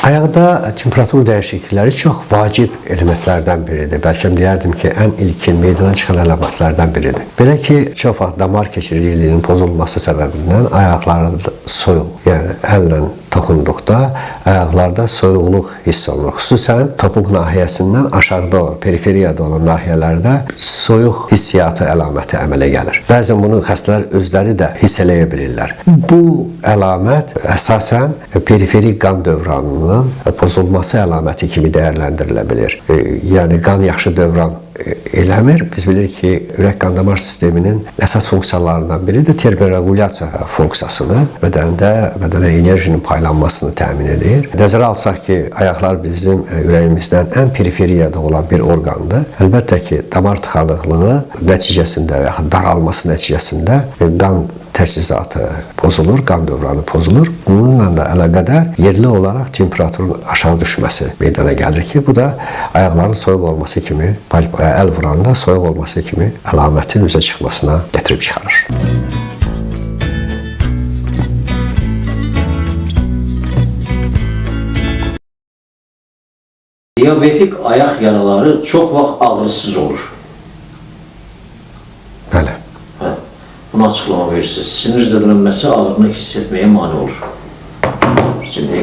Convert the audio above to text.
Ayaqda temperatur dəyişiklikləri çox vacib elementlərdən biridir. Bəlkə deyərdim ki, ən ilkin meydana çıxan əlamətlərdən biridir. Belə ki, çox vaxt damar keçiriciliyinin pozulması səbəbindən ayaqlarda soyuq, yəni əllə toxunduqda ayaqlarda soyuqluq hiss olunur. Xüsusən topuq nahiyəsindən aşağıda olan, periferiyada olan nahiyələrdə soyuq hissiyatı əlaməti əmələ gəlir. Bəzən bunu xəstələr özləri də hiss eləyə bilirlər. Bu əlamət əsasən periferik qan dövranının pozulması əlaməti kimi dəyərləndirilə bilir. Yəni qan yaxşı dövran eləmir. Biz bilirik ki, ürək-qan-damar sisteminin əsas funksiyalarından biri də termorequlyasiya funksiyasını, bədənə enerjinin paylanmasını təmin edir. Nəzərə alsaq ki, ayaqlar bizim ürəyimizdən ən periferiyada olan bir orqandır. Əlbəttə ki, damar tıxanıqlığı nəticəsində və yaxud daralması nəticəsində qan təchizatı pozulur, qan dövranı pozulur. Bununla da əlaqədar yerli olaraq temperaturun aşağı düşməsi meydana gəlir ki, bu da ayaqların soyuq olması kimi, əl vuranda soyuq olması kimi əlamətin üzə çıxmasına gətirib çıxarır. Diabetik ayaq yaraları çox vaxt ağrısız olur. Bəli. Buna açıqlama verirsiniz. Sinir zədələnməsi ağrını hiss etməyə mane olur. Şimdi